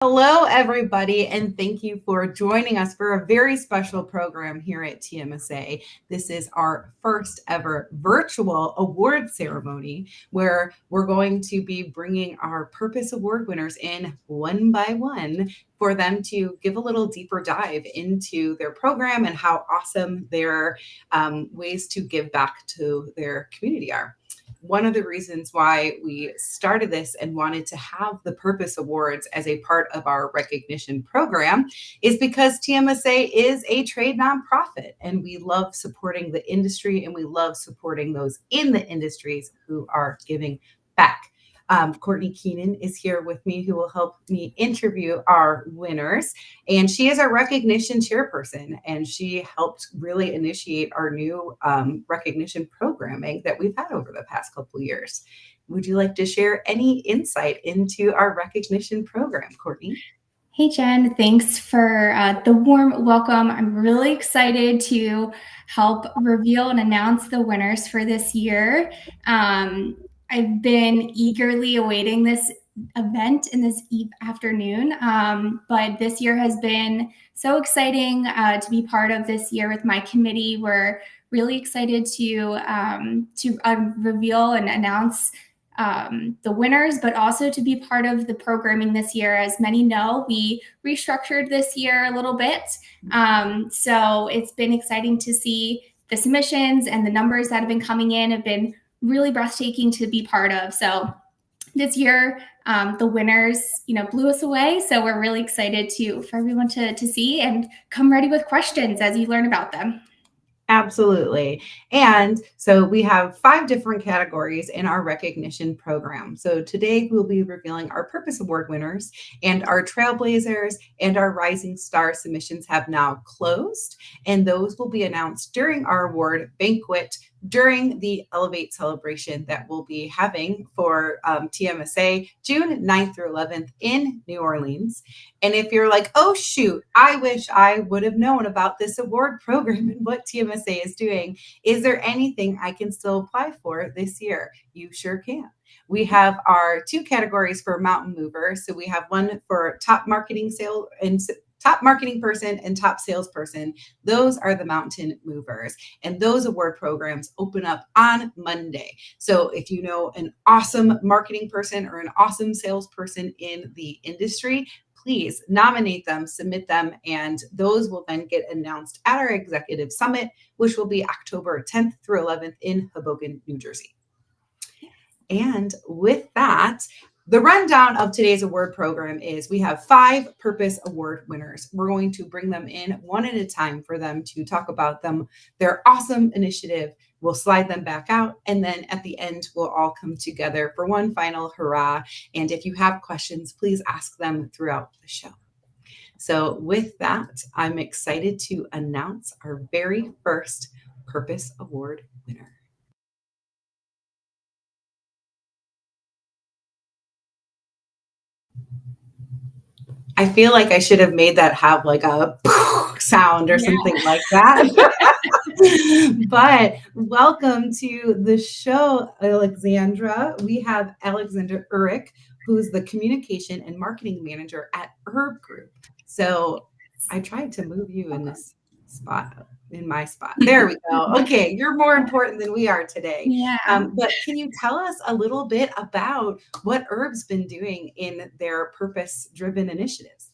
Hello, everybody, and thank you for joining us for a very special program here at TMSA. This is our first ever virtual award ceremony where we're going to be bringing our Purpose Award winners in one by one for them to give a little deeper dive into their program and how awesome their ways to give back to their community are. One of the reasons why we started this and wanted to have the Purpose Awards as a part of our recognition program is because TMSA is a trade nonprofit and we love supporting the industry and we love supporting those in the industries who are giving back. Courtney Keenan is here with me who will help me interview our winners. And she is our recognition chairperson, and she helped really initiate our new recognition programming that we've had over the past couple of years. Would you like to share any insight into our recognition program, Courtney? Hey, Jen, thanks for the warm welcome. I'm really excited to help reveal and announce the winners for this year. I've been eagerly awaiting this event in this afternoon, but this year has been so exciting to be part of this year with my committee. We're really excited to reveal and announce the winners, but also to be part of the programming this year. As many know, we restructured this year a little bit. So it's been exciting to see the submissions, and the numbers that have been coming in have been really breathtaking to be part of. So this year, the winners, blew us away. So we're really excited for everyone to see, and come ready with questions as you learn about them. Absolutely. And so we have 5 different categories in our recognition program. So today we'll be revealing our Purpose Award winners, and our Trailblazers and our Rising Star submissions have now closed. And those will be announced during our award banquet during the Elevate celebration that we'll be having for TMSA June 9th through 11th in New Orleans. And if you're like, oh, shoot, I wish I would have known about this award program and what TMSA is doing, is there anything I can still apply for this year? You sure can. We have our 2 categories for Mountain Mover. So we have one for top marketing person and top salesperson. Those are the Mountain Movers. And those award programs open up on Monday. So if you know an awesome marketing person or an awesome salesperson in the industry, please nominate them, submit them, and those will then get announced at our executive summit, which will be October 10th through 11th in Hoboken, New Jersey. And with that, the rundown of today's award program is we have 5 Purpose Award winners. We're going to bring them in one at a time for them to talk about their awesome initiative. We'll slide them back out, and then at the end, we'll all come together for one final hurrah. And if you have questions, please ask them throughout the show. So with that, I'm excited to announce our very first Purpose Award winner. I feel like I should have made that have like a sound or something like that. But welcome to the show, Alexandra. We have Alexandra Urich, who's the communication and marketing manager at Herb Group. So I tried to move you in this spot, in my spot. There we go. Okay, you're more important than we are today. Yeah. But can you tell us a little bit about what Herb's been doing in their purpose-driven initiatives?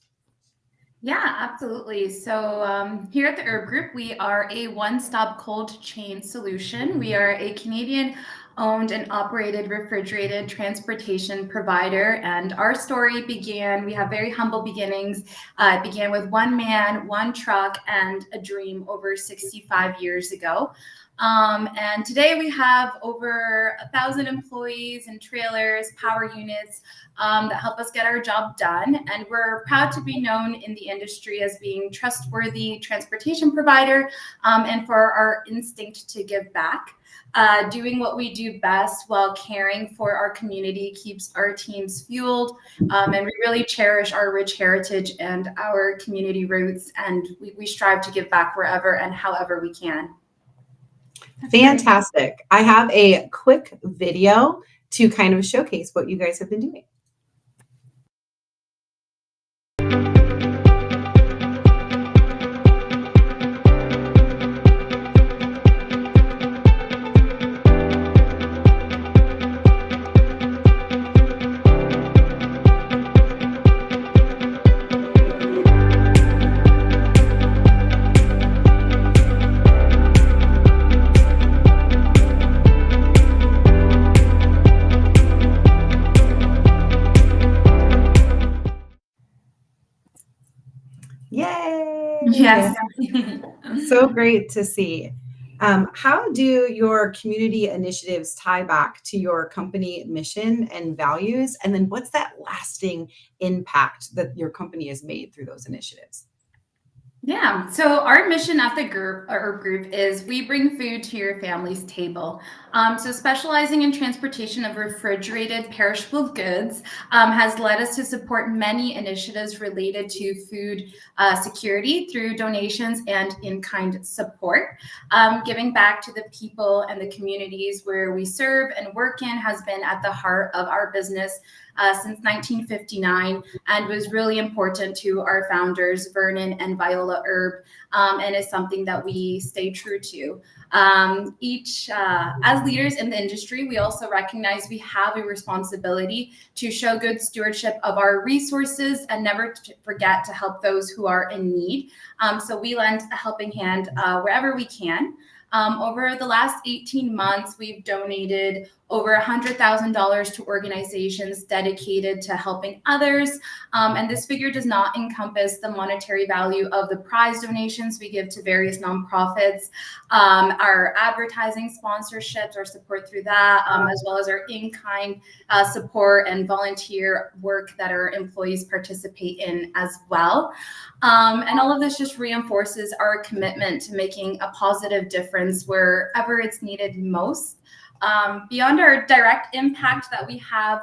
Yeah, absolutely. So here at the Herb Group, we are a one-stop cold chain solution. We are a Canadian owned and operated refrigerated transportation provider. And our story we have very humble beginnings. It began with one man, one truck, and a dream over 65 years ago. And today we have over 1,000 employees and trailers, power units that help us get our job done. And we're proud to be known in the industry as being trustworthy transportation provider and for our instinct to give back. Doing what we do best while caring for our community keeps our teams fueled. And we really cherish our rich heritage and our community roots. And we strive to give back wherever and however we can. Fantastic. I have a quick video to kind of showcase what you guys have been doing. Yay! Yes. So great to see. How do your community initiatives tie back to your company mission and values? And then what's that lasting impact that your company has made through those initiatives? Yeah, so our mission at the group is we bring food to your family's table. So specializing in transportation of refrigerated perishable goods has led us to support many initiatives related to food security through donations and in-kind support. Giving back to the people and the communities where we serve and work in has been at the heart of our business since 1959 and was really important to our founders, Vernon and Viola Erb, and is something that we stay true to. As leaders in the industry, we also recognize we have a responsibility to show good stewardship of our resources and never forget to help those who are in need. So we lend a helping hand wherever we can. Over the last 18 months, we've donated over $100,000 to organizations dedicated to helping others. And this figure does not encompass the monetary value of the prize donations we give to various nonprofits, our advertising sponsorships, our support through that, as well as our in-kind support and volunteer work that our employees participate in as well. And all of this just reinforces our commitment to making a positive difference wherever it's needed most. Beyond our direct impact that we have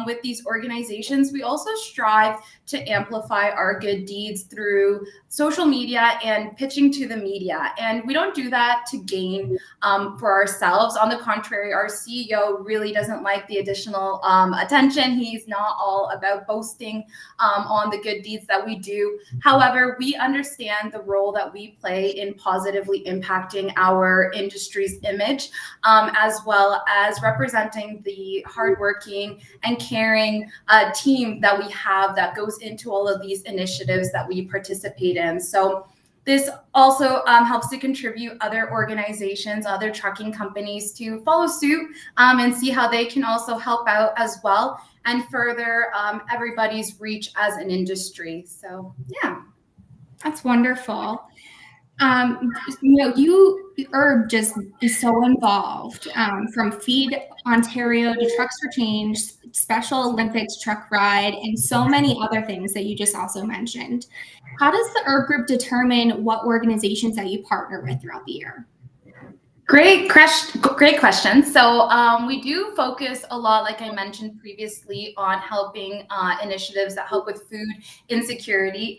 with these organizations, we also strive to amplify our good deeds through social media and pitching to the media. And we don't do that to gain for ourselves. On the contrary, our CEO really doesn't like the additional attention. He's not all about boasting on the good deeds that we do. However, we understand the role that we play in positively impacting our industry's image, as well as representing the hardworking and caring team that we have that goes into all of these initiatives that we participate in. So this also helps to contribute other organizations, other trucking companies to follow suit and see how they can also help out as well and further everybody's reach as an industry. So, yeah. That's wonderful. Herb just is so involved, from Feed Ontario to Trucks for Change, Special Olympics truck ride, and so many other things that you just also mentioned. How does the Herb Group determine what organizations that you partner with throughout the year? Great question. So we do focus a lot, like I mentioned previously, on helping initiatives that help with food security.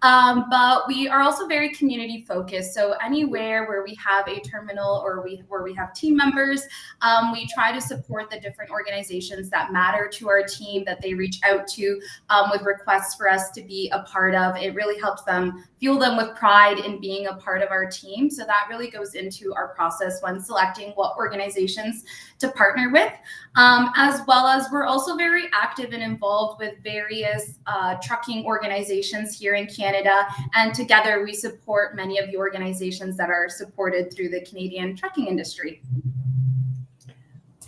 But we are also very community focused. So anywhere where we have a terminal or where we have team members, we try to support the different organizations that matter to our team that they reach out to with requests for us to be a part of. It really helps them fuel them with pride in being a part of our team. So that really goes into our process when selecting what organizations to partner with, as well as we're also very active and involved with various trucking organizations here in Canada. And together we support many of the organizations that are supported through the Canadian trucking industry.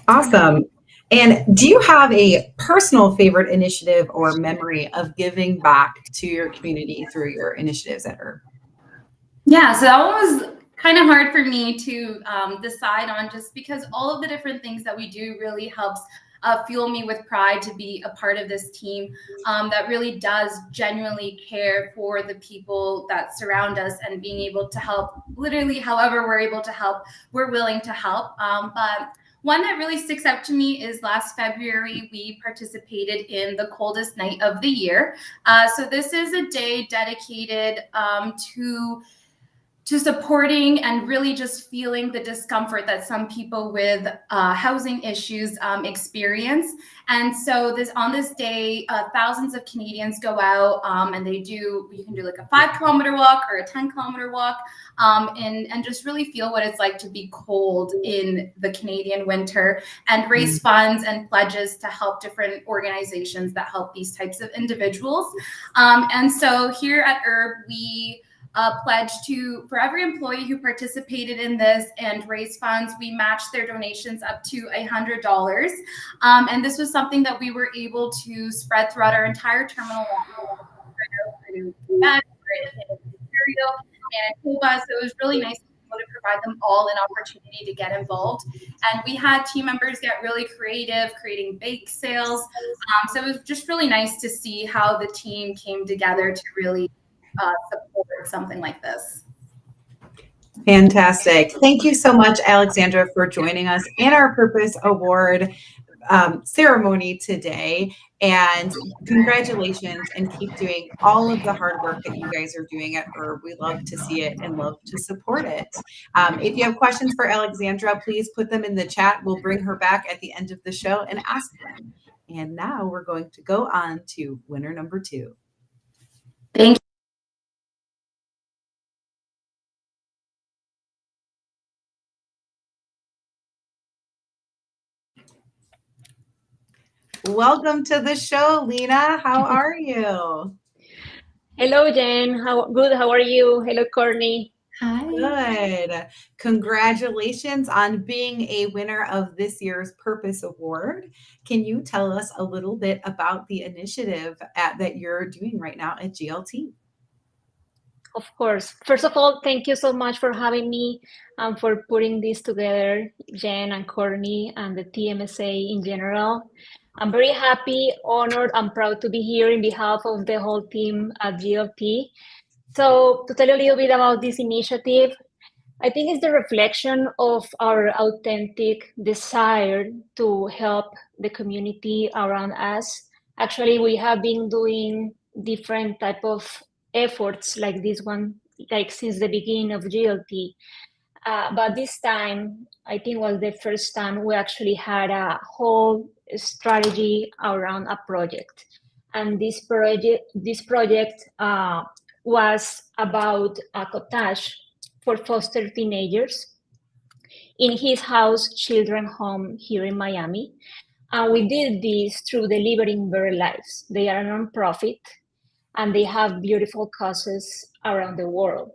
Awesome. And do you have a personal favorite initiative or memory of giving back to your community through your initiatives at Herb? Yeah, so that one was kind of hard for me to decide on, just because all of the different things that we do really helps fuel me with pride to be a part of this team that really does genuinely care for the people that surround us, and being able to help literally however we're able to help, we're willing to help. But one that really sticks out to me is last February, we participated in the coldest night of the year. So this is a day dedicated to supporting and really just feeling the discomfort that some people with housing issues experience. And so on this day, thousands of Canadians go out and you can do like a 5-kilometer walk or a 10-kilometer walk and just really feel what it's like to be cold in the Canadian winter, and raise funds and pledges to help different organizations that help these types of individuals. And so here at Herb, we pledge for every employee who participated in this and raised funds, we matched their donations up to $100. And this was something that we were able to spread throughout our entire terminal into cement or into material and Cuba. So it was really nice to be able to provide them all an opportunity to get involved. And we had team members get really creative, creating bake sales. So it was just really nice to see how the team came together to really support something like this. Fantastic. Thank you so much, Alexandra, for joining us in our Purpose Award ceremony today. And congratulations, and keep doing all of the hard work that you guys are doing at Herb. We love to see it and love to support it. If you have questions for Alexandra, please put them in the chat. We'll bring her back at the end of the show and ask them. And now we're going to go on to winner number 2. Thank you. Welcome to the show, Lena. How are you? Hello, Jen. Good? How are you? Hello, Courtney. Hi. Good. Congratulations on being a winner of this year's Purpose Award. Can you tell us a little bit about the initiative that you're doing right now at GLT? Of course. First of all, thank you so much for having me and for putting this together, Jen and Courtney and the TMSA in general. I'm very happy, honored, and proud to be here in behalf of the whole team at GLT. So to tell you a little bit about this initiative, I think it's the reflection of our authentic desire to help the community around us. Actually, we have been doing different type of efforts like this one, like since the beginning of GLT. But this time, I think was the first time we actually had a whole strategy around a project. And this project was about a cottage for foster teenagers in his house children home here in Miami. And we did this through Delivering Better Lives. They are a nonprofit and they have beautiful causes around the world.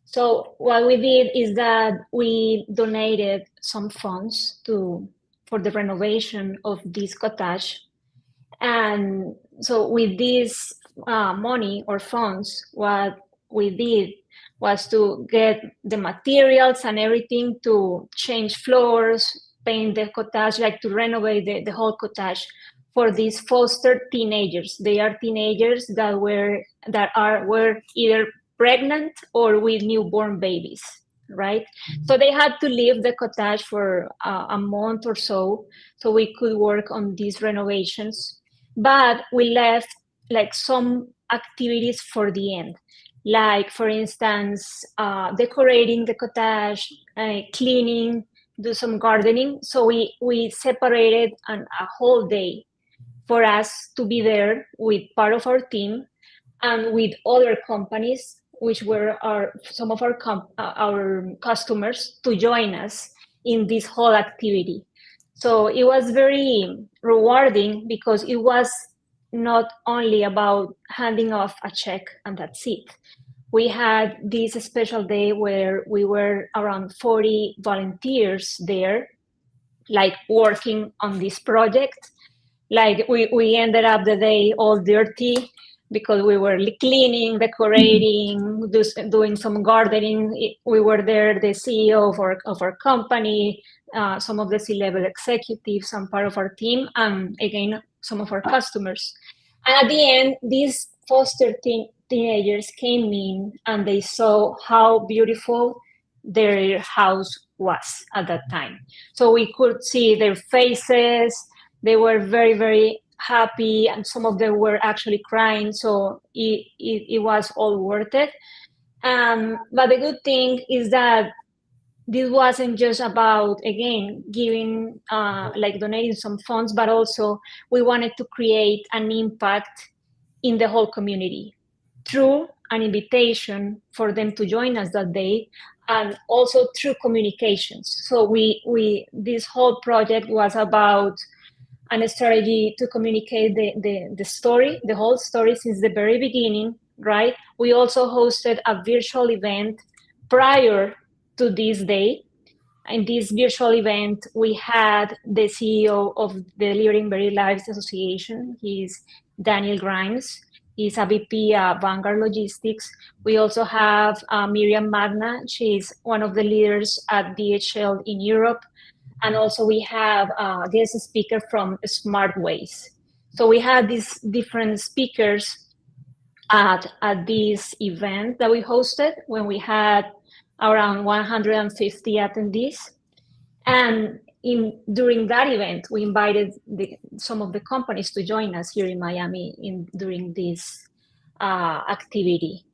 So what we did is that we donated some funds for the renovation of this cottage. And so with this money or funds, what we did was to get the materials and everything to change floors, paint the cottage, like to renovate the whole cottage for these foster teenagers. They are teenagers that were either pregnant or with newborn babies, right? So they had to leave the cottage for a month or so we could work on these renovations. But we left like some activities for the end, like for instance, decorating the cottage, cleaning, do some gardening. So we separated a whole day for us to be there with part of our team and with other companies, which were some of our customers, to join us in this whole activity. So it was very rewarding because it was not only about handing off a check and that's it. We had this special day where we were around 40 volunteers there, like working on this project. Like we ended up the day all dirty because we were cleaning, decorating, doing some gardening. We were there, the CEO of our company, some of the C-level executives, some part of our team, and again, some of our customers. And at the end, these foster teenagers came in and they saw how beautiful their house was at that time. So we could see their faces. They were very, very happy, and some of them were actually crying. So it was all worth it. But the good thing is that this wasn't just about, again, giving, like donating some funds, but also we wanted to create an impact in the whole community through an invitation for them to join us that day, and also through communications. So this whole project was about a strategy to communicate the story, the whole story since the very beginning, right? We also hosted a virtual event prior to this day. In this virtual event, we had the CEO of the Delivering Better Lives Association. He's Daniel Grimes. is a VP at Vanguard Logistics. We also have Miriam Magna. She's one of the leaders at DHL in Europe. And also we have a guest speaker from Smart Ways. So we had these different speakers at this event that we hosted when we had around 150 attendees. And during that event, we invited some of the companies to join us here in Miami during this activity.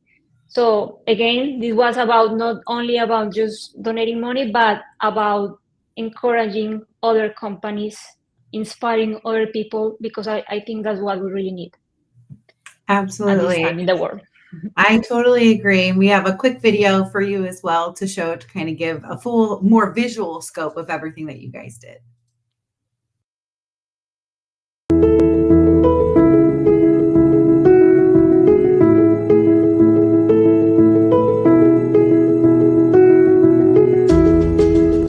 So again, this was about not only about just donating money, but about encouraging other companies, inspiring other people, because I think that's what we really need at this Absolutely. time in the world. I totally agree. We have a quick video for you as well to show, to kind of give a full, more visual scope of everything that you guys did.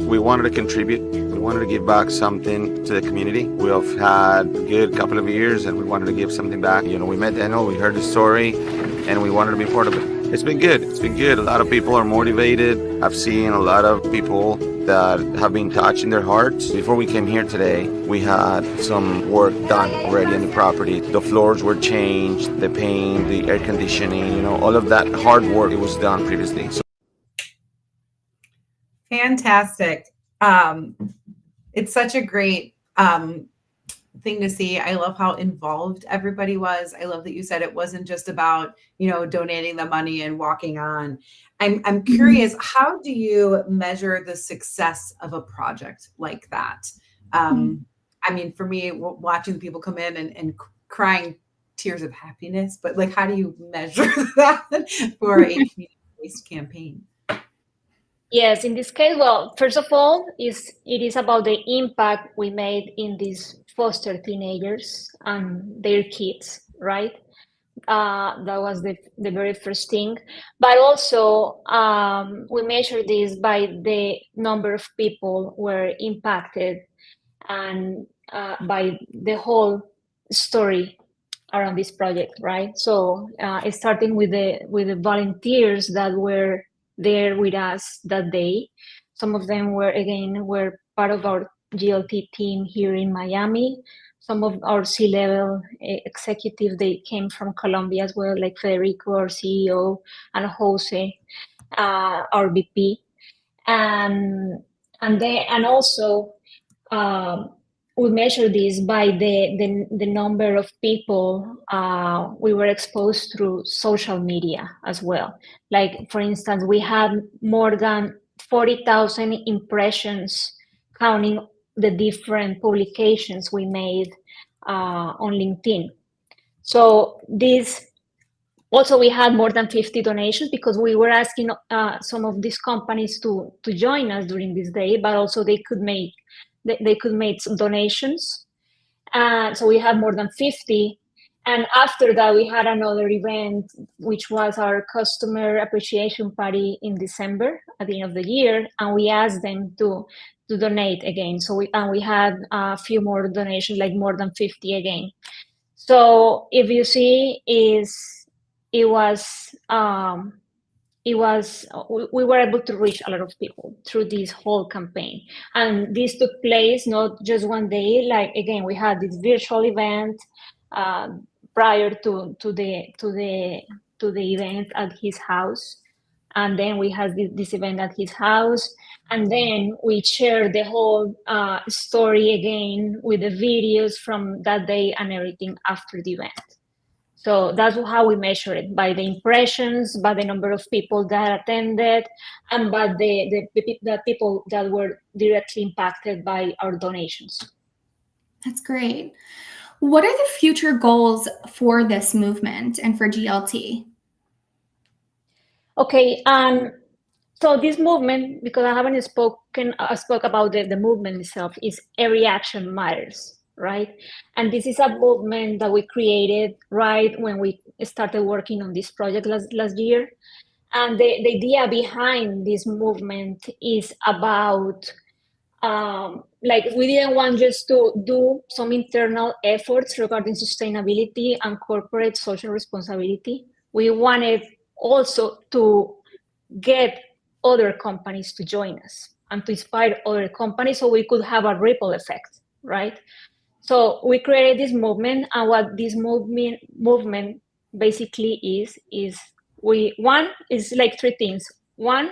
We wanted to contribute. We wanted to give back something to the community. We have had a good couple of years and we wanted to give something back. You know, we met Daniel, we heard his story, and we wanted to be part of it. It's been good. It's been good. A lot of people are motivated. I've seen a lot of people that have been touched in their hearts. Before we came here today, we had some work done already on the property. The floors were changed, the paint, the air conditioning, you know, all of that hard work, it was done previously. So Fantastic. It's such a great thing to see. I love how involved everybody was. I love that you said it wasn't just about, you know, donating the money and walking on. I'm curious, how do you measure the success of a project like that? I mean, for me, watching people come in and crying tears of happiness, but like, how do you measure that for a community-based campaign? Yes, in this case, well, first of all, it is about the impact we made in these foster teenagers and their kids, right? That was the very first thing. But also, we measure this by the number of people were impacted and by the whole story around this project, right? So starting with the volunteers that were there with us that day. Some of them were part of our GLT team here in Miami. Some of our C-level executives, they came from Colombia as well, like Federico, our CEO, and Jose, our VP. And also we measure this by the number of people we were exposed through social media as well. Like, for instance, we had more than 40,000 impressions, counting the different publications we made on LinkedIn. So this also, we had more than 50 donations because we were asking some of these companies to join us during this day, but also they could make some donations. And so we had more than 50. And after that, we had another event, which was our customer appreciation party in December at the end of the year. And we asked them to donate again. So we had a few more donations, like more than 50 again. So if you see, we were able to reach a lot of people through this whole campaign. And this took place not just one day. Like, again, we had this virtual event prior to the event at his house, and then we had this event at his house, and then we shared the whole story again with the videos from that day and everything after the event. So that's how we measure it, by the impressions, by the number of people that attended, and by the people that were directly impacted by our donations. That's great. What are the future goals for this movement and for GLT? Okay, so this movement, because I haven't spoke about the movement itself, is every action matters. Right? And this is a movement that we created right when we started working on this project last year. And the idea behind this movement is about like we didn't want just to do some internal efforts regarding sustainability and corporate social responsibility. We wanted also to get other companies to join us and to inspire other companies so we could have a ripple effect, right? So we created this movement, and what this movement basically is one is like three things. One,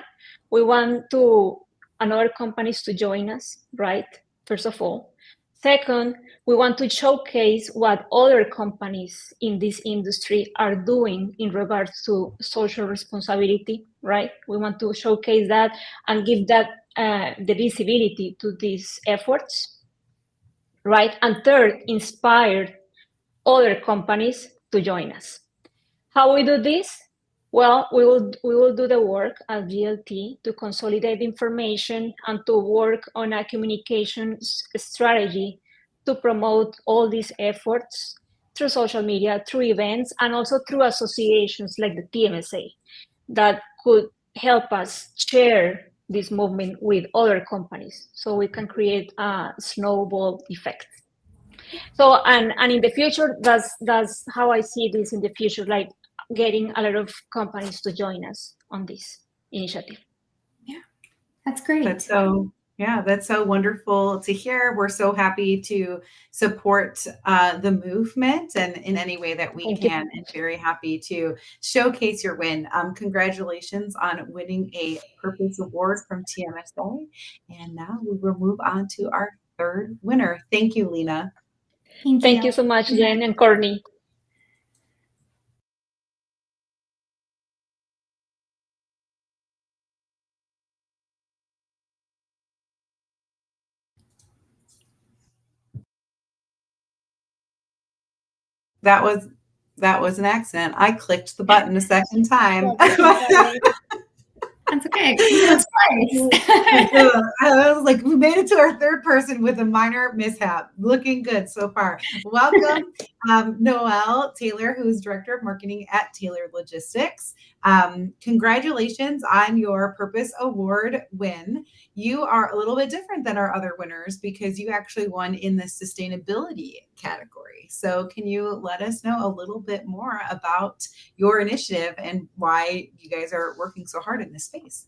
we want to another companies to join us, right? First of all. Second, we want to showcase what other companies in this industry are doing in regards to social responsibility, right? We want to showcase that and give that the visibility to these efforts, right? And third, inspire other companies to join us. How we do this? Well, we will do the work at GLT to consolidate information and to work on a communications strategy to promote all these efforts through social media, through events, and also through associations like the TMSA that could help us share this movement with other companies so we can create a snowball effect. So and in the future, that's how I see this in the future, like getting a lot of companies to join us on this initiative. Yeah, that's great. That's so wonderful to hear. We're so happy to support the movement and in any way that we can, and very happy to showcase your win. Congratulations on winning a Purpose Award from TMSA. And now we will move on to our third winner. Thank you, Lena. Thank you so much, Jen and Courtney. That was an accident. I clicked the button a second time. That's okay. That's twice. I was like, we made it to our third person with a minor mishap. Looking good so far. Welcome, Noelle Taylor, who is Director of Marketing at Taylor Logistics. Congratulations on your Purpose Award win. You are a little bit different than our other winners because you actually won in the sustainability category. So can you let us know a little bit more about your initiative and why you guys are working so hard in this space?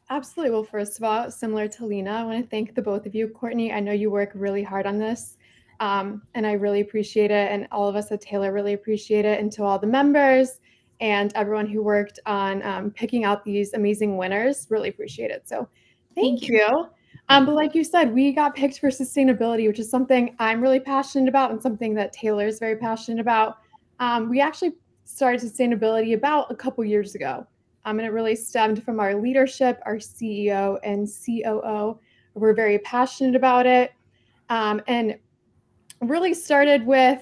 Absolutely. Well, first of all, similar to Lena, I want to thank the both of you. Courtney, I know you work really hard on this, and I really appreciate it. And all of us at Taylor really appreciate it. And to all the members and everyone who worked on picking out these amazing winners, really appreciate it. So thank you. But like you said, we got picked for sustainability, which is something I'm really passionate about and something that Taylor is very passionate about. We actually started sustainability about a couple years ago. And it really stemmed from our leadership, our CEO and COO. We're very passionate about it. And really started with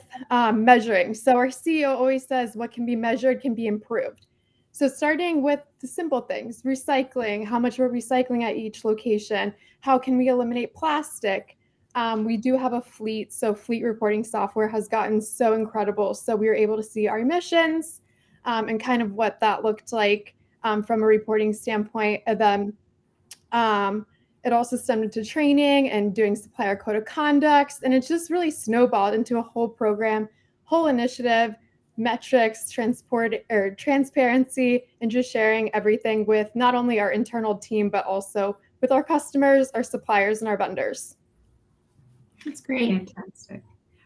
measuring. So our CEO always says what can be measured can be improved. So starting with the simple things, recycling, how much we're recycling at each location, how can we eliminate plastic? We do have a fleet, so fleet reporting software has gotten so incredible. So we were able to see our emissions and kind of what that looked like from a reporting standpoint. And then it also stemmed into training and doing supplier code of conducts. And it just really snowballed into a whole program, whole initiative, metrics, transparency, and just sharing everything with not only our internal team, but also with our customers, our suppliers, and our vendors. That's great. Fantastic.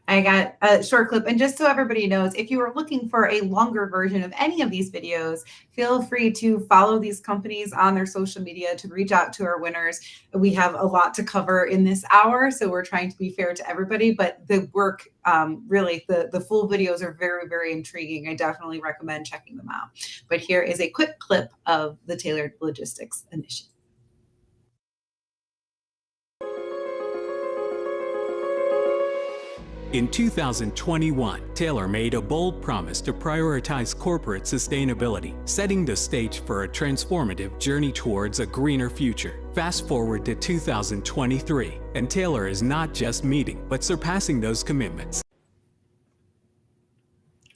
I got a short clip. And just so everybody knows, if you are looking for a longer version of any of these videos, feel free to follow these companies on their social media to reach out to our winners. We have a lot to cover in this hour, so we're trying to be fair to everybody, but the work, really, the full videos are very, very intriguing. I definitely recommend checking them out. But here is a quick clip of the Tailored Logistics Initiative. In 2021, Taylor made a bold promise to prioritize corporate sustainability, setting the stage for a transformative journey towards a greener future. Fast forward to 2023, and Taylor is not just meeting, but surpassing those commitments.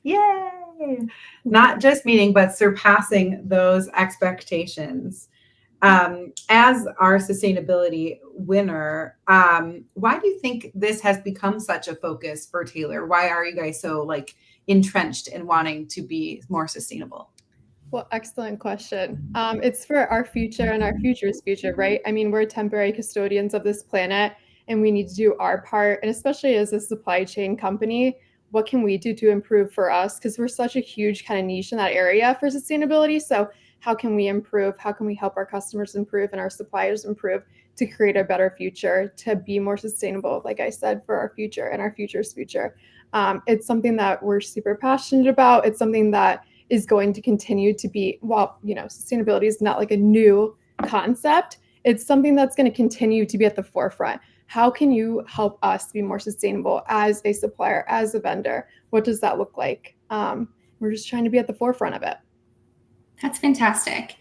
Yay! Not just meeting, but surpassing those expectations. As our sustainability winner, why do you think this has become such a focus for Taylor? Why are you guys so like entrenched in wanting to be more sustainable? Well, excellent question. It's for our future and our future's future, right? I mean, we're temporary custodians of this planet and we need to do our part. And especially as a supply chain company, what can we do to improve for us? Because we're such a huge kind of niche in that area for sustainability. So, how can we improve? How can we help our customers improve and our suppliers improve to create a better future, to be more sustainable, like I said, for our future and our future's future? It's something that we're super passionate about. It's something that is going to continue to be, well, sustainability is not like a new concept. It's something that's going to continue to be at the forefront. How can you help us be more sustainable as a supplier, as a vendor? What does that look like? We're just trying to be at the forefront of it. That's fantastic.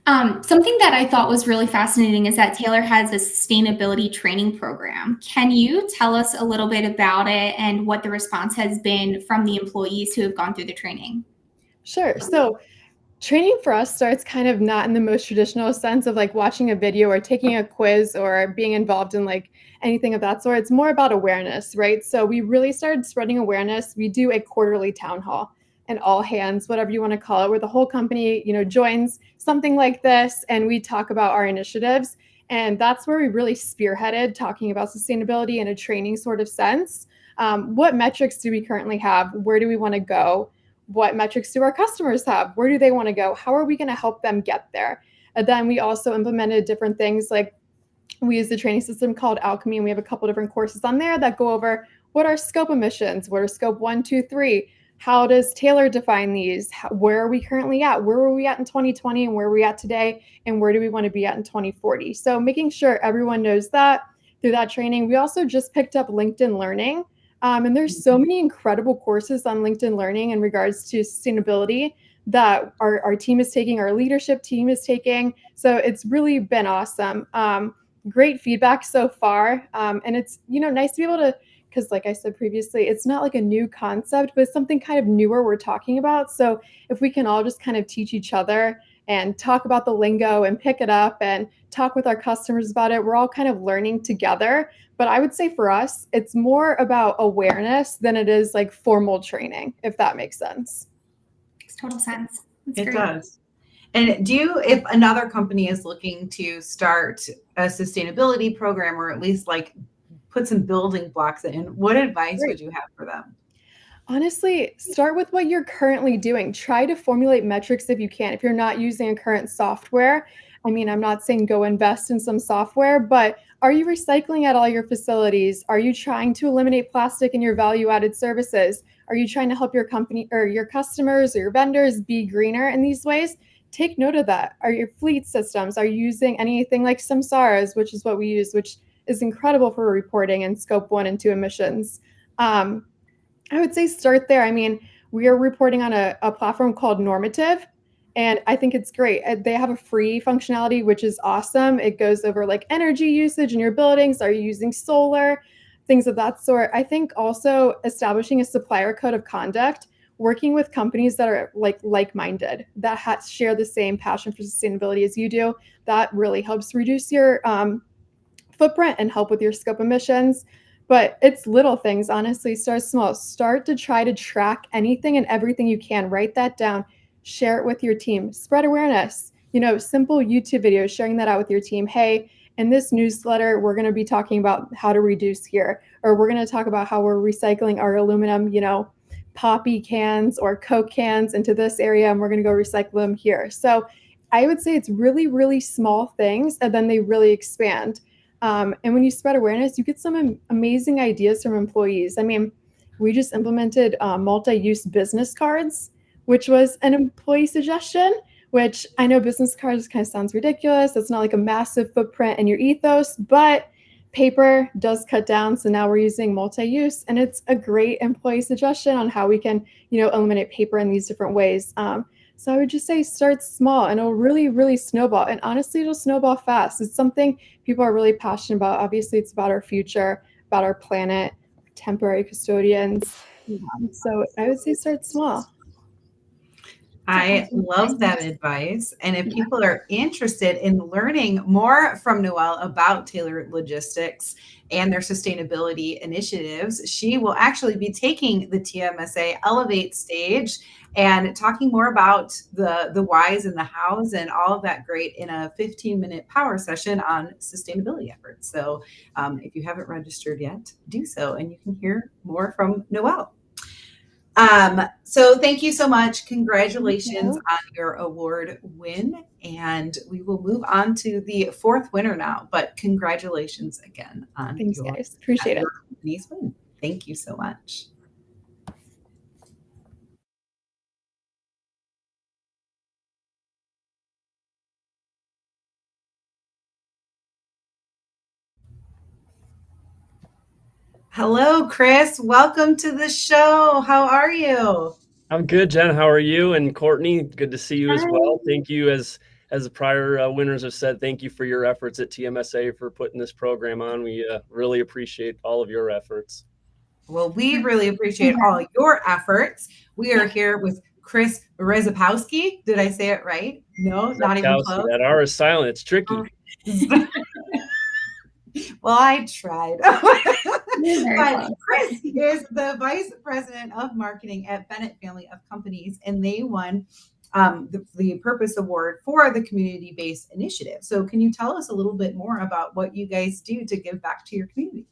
Something that I thought was really fascinating is that Taylor has a sustainability training program. Can you tell us a little bit about it and what the response has been from the employees who have gone through the training? Sure. So training for us starts kind of not in the most traditional sense of like watching a video or taking a quiz or being involved in like anything of that sort. It's more about awareness, right? So we really started spreading awareness. We do a quarterly town hall, and all hands, whatever you want to call it, where the whole company, joins something like this and we talk about our initiatives. And that's where we really spearheaded talking about sustainability in a training sort of sense. What metrics do we currently have? Where do we want to go? What metrics do our customers have? Where do they want to go? How are we going to help them get there? And then we also implemented different things, like we use a training system called Alchemy, and we have a couple different courses on there that go over what are scope emissions, what are scope 1, 2, 3, how does Taylor define these, where are we currently at, where were we at in 2020 and where are we at today, and where do we want to be at in 2040. So making sure everyone knows that through that training. We also just picked up LinkedIn Learning. And there's so many incredible courses on LinkedIn Learning in regards to sustainability that our team is taking, our leadership team is taking. So it's really been awesome. Great feedback so far. And it's, nice to be able to, because like I said previously, it's not like a new concept, but it's something kind of newer we're talking about. So if we can all just kind of teach each other and talk about the lingo and pick it up and talk with our customers about it, we're all kind of learning together. But I would say for us, it's more about awareness than it is like formal training, if that makes sense. Makes total sense. That's It great. does. And if another company is looking to start a sustainability program, or at least like put some building blocks in, what advice would you have for them? Honestly, start with what you're currently doing. Try to formulate metrics if you can. If you're not using a current software, I mean, I'm not saying go invest in some software, but are you recycling at all your facilities? Are you trying to eliminate plastic in your value-added services? Are you trying to help your company or your customers or your vendors be greener in these ways? Take note of that. Are your fleet systems, are you using anything like Samsaras, which is what we use, which is incredible for reporting and scope 1 and 2 emissions? I would say start there. I mean, we are reporting on a platform called Normative, and I think it's great. They have a free functionality, which is awesome. It goes over like energy usage in your buildings. Are you using solar? Things of that sort. I think also establishing a supplier code of conduct, working with companies that are like-minded, that share the same passion for sustainability as you do, that really helps reduce your footprint and help with your scope emissions. But it's little things, honestly. Start small. Start to try to track anything and everything you can. Write that down. Share it with your team. Spread awareness. Simple YouTube videos, sharing that out with your team. Hey, in this newsletter, we're going to be talking about how to reduce here, or we're going to talk about how we're recycling our aluminum, Poppy cans or Coke cans into this area, and we're going to go recycle them here. So I would say it's really, really small things, and then they really expand. And when you spread awareness, you get some amazing ideas from employees. I mean, we just implemented multi-use business cards, which was an employee suggestion, which I know business cards kind of sounds ridiculous. It's not like a massive footprint in your ethos, but paper does cut down. So now we're using multi-use, and it's a great employee suggestion on how we can, eliminate paper in these different ways. So I would just say start small, and it'll really, really snowball. And honestly, it'll snowball fast. It's something people are really passionate about. Obviously, it's about our future, about our planet, temporary custodians. So I would say start small. I love that advice. And if people are interested in learning more from Noelle about Taylor Logistics and their sustainability initiatives, she will actually be taking the TMSA Elevate stage and talking more about the whys and the hows and all of that great in a 15-minute power session on sustainability efforts. So if you haven't registered yet, do so, and you can hear more from Noelle. So thank you so much. Congratulations on your award win. And we will move on to the fourth winner now, but congratulations again on Thanks, guys. Appreciate it. company's win. Thank you so much. Hello, Chris. Welcome to the show. How are you? I'm good, Jen. How are you? And Courtney, good to see you as well. Thank you, as the prior winners have said, thank you for your efforts at TMSA for putting this program on. We really appreciate all of your efforts. Well, we really appreciate all your efforts. We are here with Chris Rezapowski. Did I say it right? No, not even close. That R is silent. It's tricky. Well, I tried. But Chris is the Vice President of Marketing at Bennett Family of Companies, and they won the Purpose Award for the community-based initiative. So can you tell us a little bit more about what you guys do to give back to your community?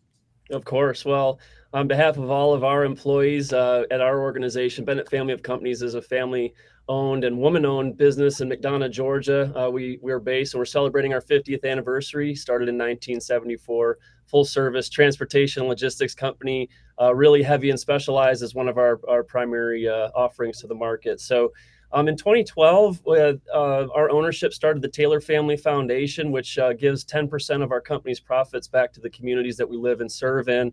Of course. Well, on behalf of all of our employees at our organization, Bennett Family of Companies is a family-owned and woman-owned business in McDonough, Georgia. We're based and we're celebrating our 50th anniversary, started in 1974, full-service transportation logistics company, really heavy and specialized as one of our primary offerings to the market. So in 2012, our ownership started the Taylor Family Foundation, which gives 10% of our company's profits back to the communities that we live and serve in.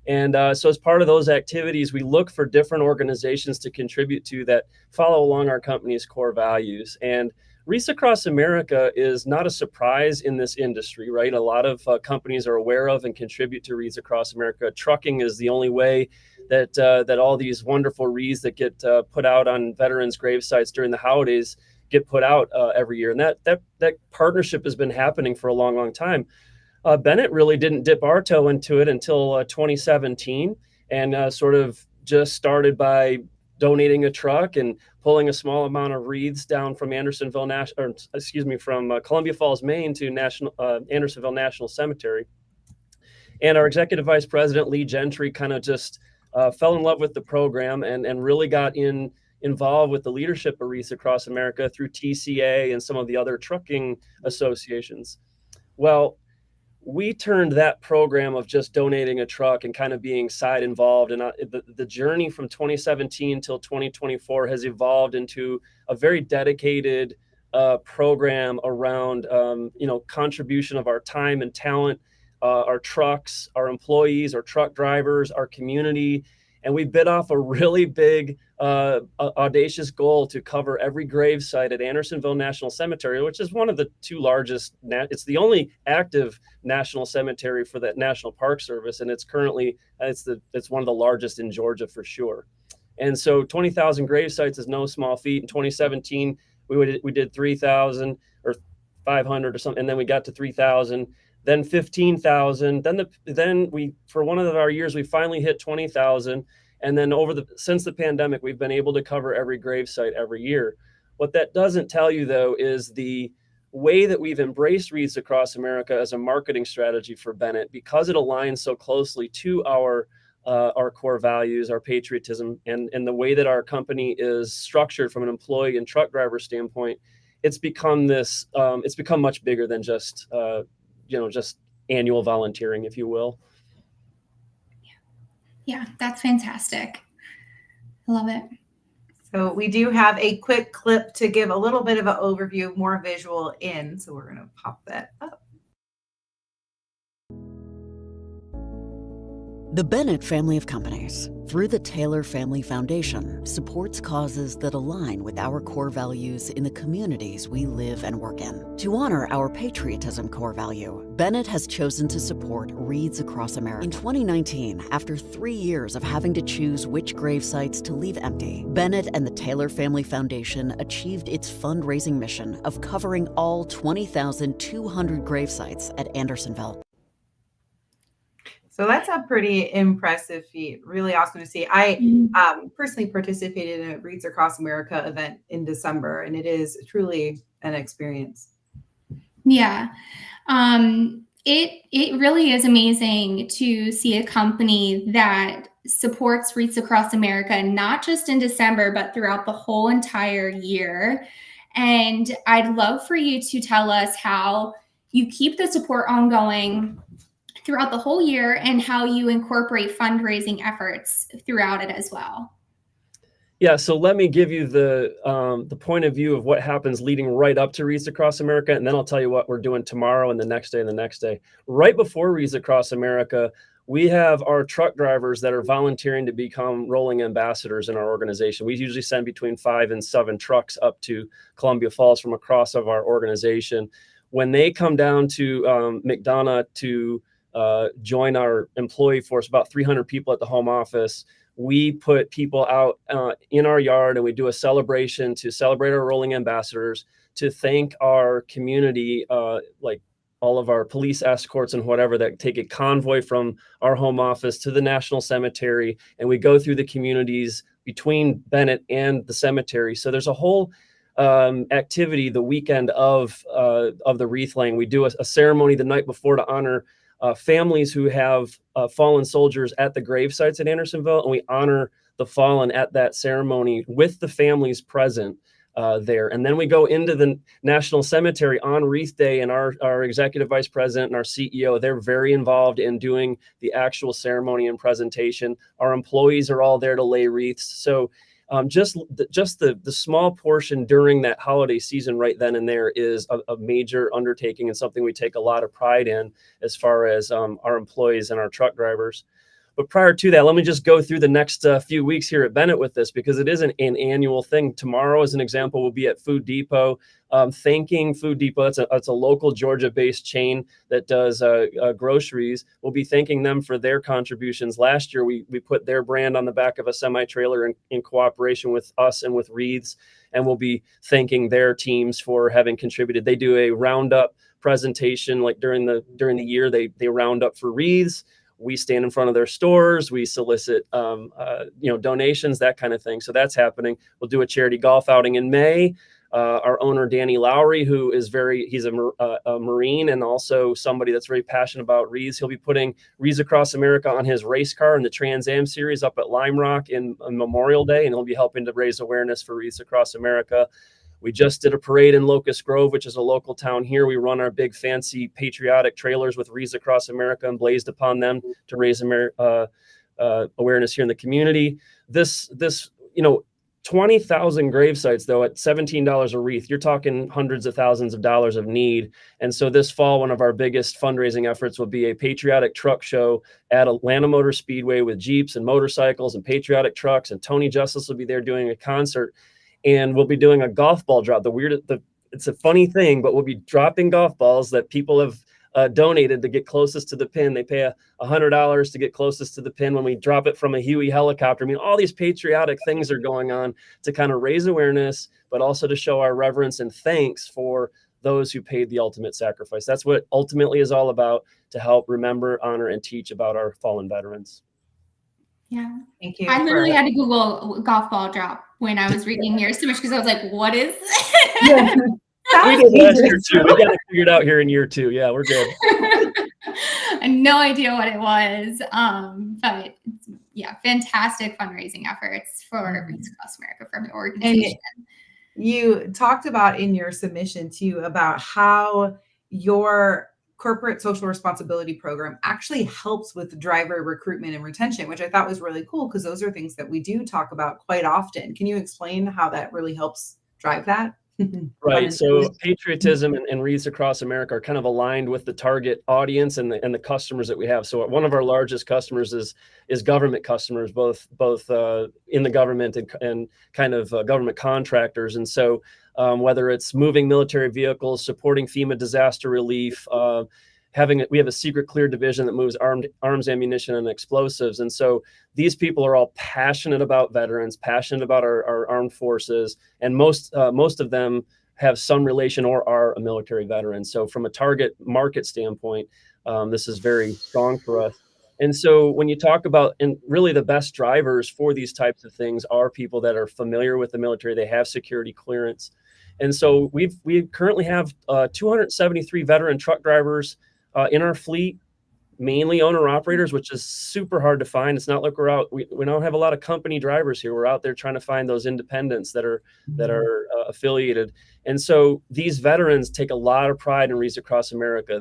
And so as part of those activities, we look for different organizations to contribute to that follow along our company's core values. And Reach Across America is not a surprise in this industry, right? A lot of companies are aware of and contribute to Reach Across America. Trucking is the only way that all these wonderful wreaths that get put out on veterans' grave sites during the holidays get put out every year. And that partnership has been happening for a long, long time. Bennett really didn't dip our toe into it until 2017, and sort of just started by donating a truck and pulling a small amount of wreaths down from from Columbia Falls, Maine to Andersonville National Cemetery. And our executive vice president, Lee Gentry, kind of just fell in love with the program and really got involved with the leadership of Reach Across America through TCA and some of the other trucking associations. Well, we turned that program of just donating a truck and kind of being side involved. And the journey from 2017 till 2024 has evolved into a very dedicated program around, contribution of our time and talent, our trucks, our employees, our truck drivers, our community. And we bit off a really big, audacious goal to cover every grave site at Andersonville National Cemetery, which is one of the two largest. It's the only active national cemetery for that National Park Service, and it's currently it's one of the largest in Georgia for sure. And so 20,000 grave sites is no small feat. In 2017, we did 3,000 or 500 or something, and then we got to 3,000. Then 15,000. Then we, for one of our years, we finally hit 20,000. And then since the pandemic, we've been able to cover every gravesite every year. What that doesn't tell you, though, is the way that we've embraced Reach Across America as a marketing strategy for Bennett, because it aligns so closely to our core values, our patriotism, and the way that our company is structured from an employee and truck driver standpoint. It's become much bigger than just annual volunteering, if you will. Yeah, that's fantastic. I love it. So we do have a quick clip to give a little bit of an overview, more visual in. So we're going to pop that up. The Bennett family of companies, through the Taylor Family Foundation, supports causes that align with our core values in the communities we live and work in. To honor our patriotism core value, Bennett has chosen to support Wreaths Across America. In 2019, after 3 years of having to choose which grave sites to leave empty, Bennett and the Taylor Family Foundation achieved its fundraising mission of covering all 20,200 grave sites at Andersonville. So that's a pretty impressive feat. Really awesome to see. I personally participated in a Wreaths Across America event in December, and it is truly an experience. Yeah. It really is amazing to see a company that supports Wreaths Across America, not just in December, but throughout the whole entire year. And I'd love for you to tell us how you keep the support ongoing throughout the whole year and how you incorporate fundraising efforts throughout it as well. Yeah, so let me give you the point of view of what happens leading right up to Wreaths Across America, and then I'll tell you what we're doing tomorrow and the next day and the next day. Right before Wreaths Across America, we have our truck drivers that are volunteering to become rolling ambassadors in our organization. We usually send between 5 and 7 trucks up to Columbia Falls from across of our organization. When they come down to McDonough to join our employee force, about 300 people at the home office, we put people out in our yard and we do a celebration to celebrate our rolling ambassadors, to thank our community, like all of our police escorts and whatever that take a convoy from our home office to the National Cemetery. And we go through the communities between Bennett and the cemetery. So there's a whole activity the weekend of the wreath laying. We do a ceremony the night before to honor families who have fallen soldiers at the grave sites at Andersonville, and we honor the fallen at that ceremony with the families present there. And then we go into the National Cemetery on Wreath Day, and our executive vice president and our CEO, they're very involved in doing the actual ceremony and presentation. Our employees are all there to lay wreaths. So just the small portion during that holiday season right then and there is a major undertaking and something we take a lot of pride in as far as our employees and our truck drivers. But prior to that, let me just go through the next few weeks here at Bennett with this, because it is an annual thing. Tomorrow, as an example, we'll be at Food Depot, thanking Food Depot. That's a local Georgia-based chain that does groceries. We'll be thanking them for their contributions. Last year, we put their brand on the back of a semi-trailer in cooperation with us and with Wreaths, and we'll be thanking their teams for having contributed. They do a roundup presentation, like during the year, they round up for Wreaths. We stand in front of their stores. We solicit, donations, that kind of thing. So that's happening. We'll do a charity golf outing in May. Our owner, Danny Lowry, who is he's a Marine and also somebody that's very passionate about wreaths. He'll be putting Wreaths Across America on his race car in the Trans Am series up at Lime Rock on Memorial Day, and he'll be helping to raise awareness for Wreaths Across America. We just did a parade in Locust Grove, which is a local town here. We run our big fancy patriotic trailers with Wreaths Across America emblazed upon them to raise awareness here in the community. This 20,000 grave sites, though, at $17 a wreath, you're talking hundreds of thousands of dollars of need. And so this fall, one of our biggest fundraising efforts will be a patriotic truck show at Atlanta Motor Speedway with Jeeps and motorcycles and patriotic trucks. And Tony Justice will be there doing a concert. And we'll be doing a golf ball drop. It's a funny thing, but we'll be dropping golf balls that people have donated to get closest to the pin. They pay $100 to get closest to the pin when we drop it from a Huey helicopter. I mean, all these patriotic things are going on to kind of raise awareness, but also to show our reverence and thanks for those who paid the ultimate sacrifice. That's what ultimately is all about, to help remember, honor, and teach about our fallen veterans. Yeah. Thank you. I literally had to Google golf ball drop when I was reading your submission, because I was like, what is this? Yeah. We did last year too. We got it figured out here in year 2. Yeah, we're good. I had no idea what it was. But yeah, fantastic fundraising efforts for Wreaths Across America from your organization. And you talked about in your submission too about how your corporate social responsibility program actually helps with driver recruitment and retention, which I thought was really cool, because those are things that we do talk about quite often. Can you explain how that really helps drive that? Right. So patriotism and Wreaths Across America are kind of aligned with the target audience and the customers that we have. So one of our largest customers is government customers, both in the government and kind of government contractors. And so whether it's moving military vehicles, supporting FEMA disaster relief, we have a secret clear division that moves arms, ammunition, and explosives. And so these people are all passionate about veterans, passionate about our armed forces, and most of them have some relation or are a military veteran. So from a target market standpoint, this is very strong for us. And so when you talk about, and really the best drivers for these types of things are people that are familiar with the military, they have security clearance. And so we currently have 273 veteran truck drivers in our fleet, mainly owner operators, which is super hard to find. It's not like we don't have a lot of company drivers here. We're out there trying to find those independents that are affiliated. And so these veterans take a lot of pride in Wreaths Across America.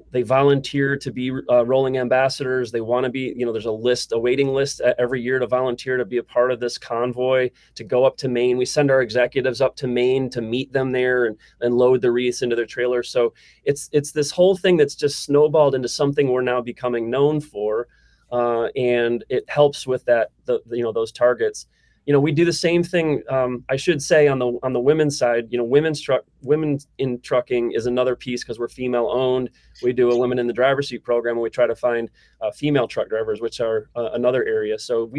They volunteer to be rolling ambassadors. They want to be, there's a waiting list every year to volunteer to be a part of this convoy, to go up to Maine. We send our executives up to Maine to meet them there and load the wreaths into their trailers. So it's this whole thing that's just snowballed into something we're now becoming known for. And it helps with those targets. We do the same thing. I should say on the women's side, women in trucking is another piece because we're female owned. We do a women in the driver's seat program, and we try to find female truck drivers, which are another area. So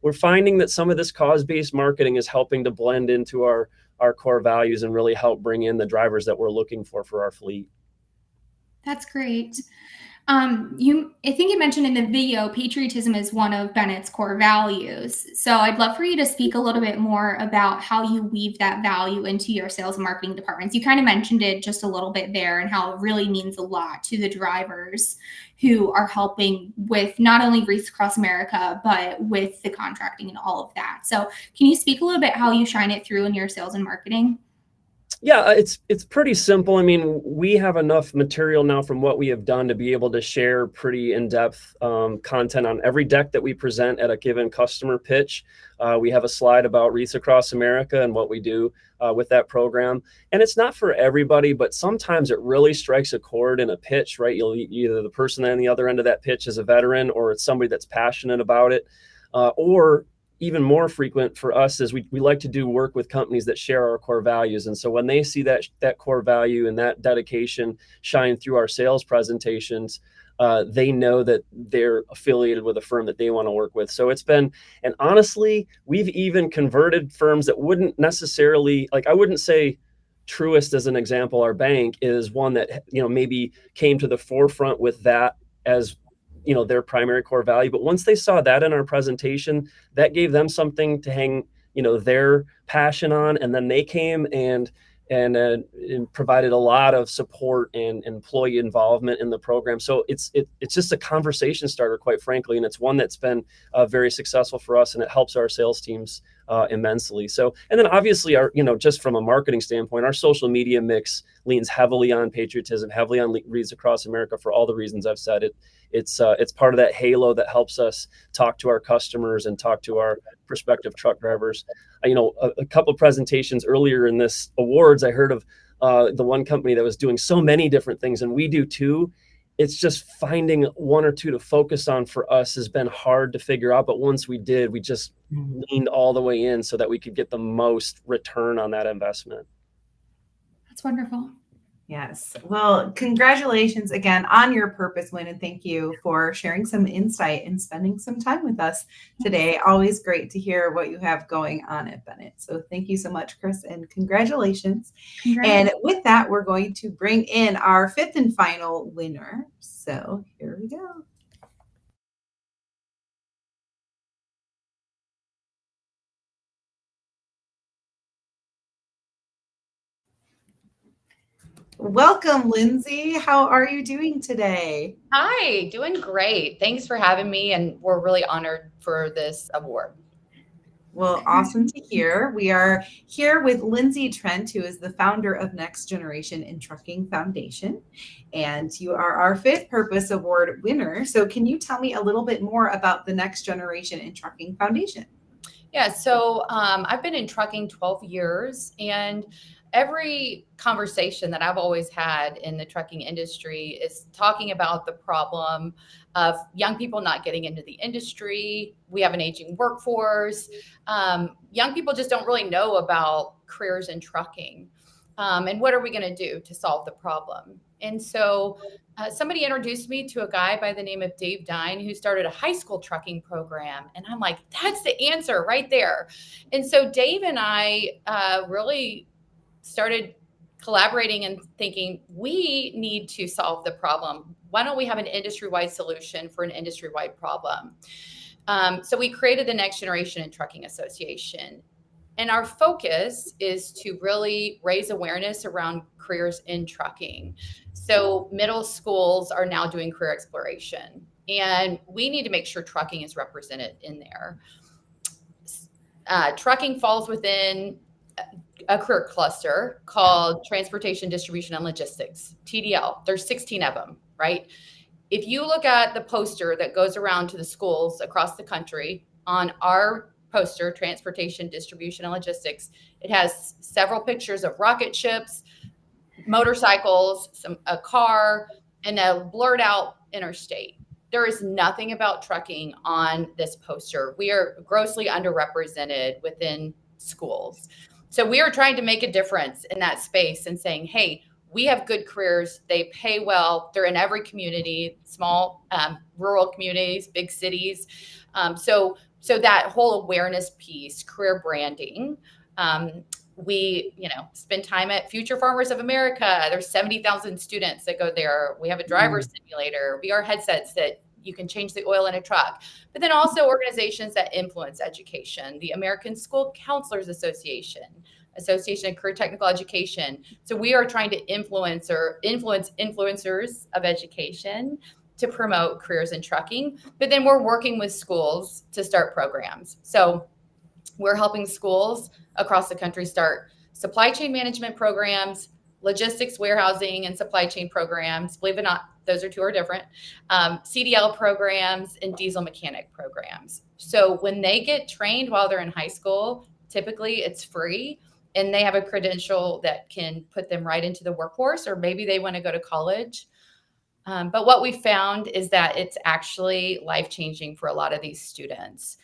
we're finding that some of this cause-based marketing is helping to blend into our core values and really help bring in the drivers that we're looking for our fleet. That's great. I think you mentioned in the video, patriotism is one of Bennett's core values. So I'd love for you to speak a little bit more about how you weave that value into your sales and marketing departments. You kind of mentioned it just a little bit there and how it really means a lot to the drivers who are helping with not only Wreaths Across America, but with the contracting and all of that. So can you speak a little bit how you shine it through in your sales and marketing? Yeah, it's pretty simple. I mean, we have enough material now from what we have done to be able to share pretty in-depth content on every deck that we present at a given customer pitch. We have a slide about Wreaths Across America and what we do with that program. And it's not for everybody, but sometimes it really strikes a chord in a pitch, right? Either the person on the other end of that pitch is a veteran, or it's somebody that's passionate about it, or even more frequent for us is we like to do work with companies that share our core values. And so when they see that core value and that dedication shine through our sales presentations, they know that they're affiliated with a firm that they want to work with. So it's been, and honestly, we've even converted firms that wouldn't necessarily, like I wouldn't say Truist as an example, our bank is one that, maybe came to the forefront with that as their primary core value. But once they saw that in our presentation, that gave them something to hang, their passion on. And then they came and provided a lot of support and employee involvement in the program. So it's just a conversation starter, quite frankly. And it's one that's been very successful for us, and it helps our sales teams immensely. So, and then obviously just from a marketing standpoint, our social media mix leans heavily on patriotism, heavily on Wreaths Across America for all the reasons I've said. It's part of that halo that helps us talk to our customers and talk to our prospective truck drivers. A couple of presentations earlier in this awards, I heard of the one company that was doing so many different things, and we do too. It's just finding one or two to focus on for us has been hard to figure out. But once we did, we just leaned all the way in so that we could get the most return on that investment. That's wonderful. Yes. Well, congratulations again on your purpose win, and thank you for sharing some insight and spending some time with us today. Always great to hear what you have going on at Bennett. So thank you so much, Chris, and congratulations. And with that, we're going to bring in our fifth and final winner. So here we go. Welcome, Lindsay. How are you doing today? Hi, doing great. Thanks for having me, and we're really honored for this award. Well, awesome to hear. We are here with Lindsay Trent, who is the founder of Next Generation in Trucking Foundation, and you are our fifth Purpose Award winner. So can you tell me a little bit more about the Next Generation in Trucking Foundation? Yeah, so I've been in trucking 12 years, and every conversation that I've always had in the trucking industry is talking about the problem of young people not getting into the industry. We have an aging workforce. Young people just don't really know about careers in trucking. And what are we going to do to solve the problem? And so somebody introduced me to a guy by the name of Dave Dine, who started a high school trucking program. And I'm like, that's the answer right there. And so Dave and I really started collaborating and thinking, we need to solve the problem. Why don't we have an industry-wide solution for an industry-wide problem? So we created the Next Generation in Trucking Association. And our focus is to really raise awareness around careers in trucking. So middle schools are now doing career exploration, and we need to make sure trucking is represented in there. Trucking falls within a career cluster called Transportation, Distribution, and Logistics, TDL. There's 16 of them, right? If you look at the poster that goes around to the schools across the country on our poster, Transportation, Distribution, and Logistics, it has several pictures of rocket ships, motorcycles, a car, and a blurred out interstate. There is nothing about trucking on this poster. We are grossly underrepresented within schools. So we are trying to make a difference in that space and saying, hey, we have good careers. They pay well. They're in every community, small, rural communities, big cities. So that whole awareness piece, career branding, we, spend time at Future Farmers of America. There's 70,000 students that go there. We have a driver simulator, VR headsets that you can change the oil in a truck, but then also organizations that influence education, the American School Counselors Association of Career Technical Education. So we are trying to influence influencers of education to promote careers in trucking, but then we're working with schools to start programs. So we're helping schools across the country start supply chain management programs, logistics, warehousing, and supply chain programs. Believe it or not, those two are different. CDL programs and diesel mechanic programs. So when they get trained while they're in high school, typically it's free, and they have a credential that can put them right into the workforce, or maybe they want to go to college. But what we found is that it's actually life-changing for a lot of these students.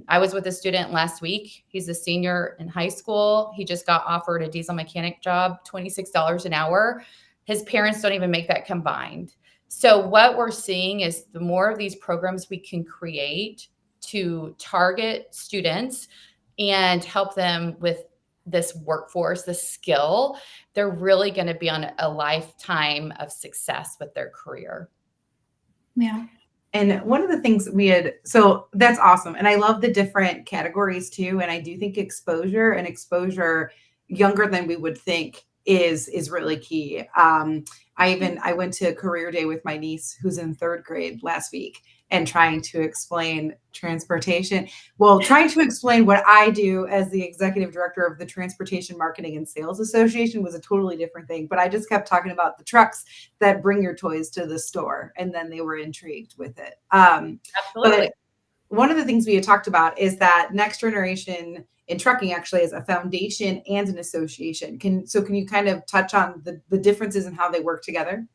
I was with a student last week. He's a senior in high school. He just got offered a diesel mechanic job, $26 an hour. His parents don't even make that combined. So what we're seeing is the more of these programs we can create to target students and help them with this workforce, the skill, they're really going to be on a lifetime of success with their career. Yeah. And one of the things so that's awesome. And I love the different categories too. And I do think exposure younger than we would think is really key. I went to career day with my niece who's in 3rd grade last week, and trying to explain transportation. Well, trying to explain what I do as the executive director of the Transportation Marketing and Sales Association was a totally different thing. But I just kept talking about the trucks that bring your toys to the store, and then they were intrigued with it. Absolutely. But one of the things we had talked about is that Next Generation in Trucking actually is a foundation and an association. Can you kind of touch on the differences in how they work together?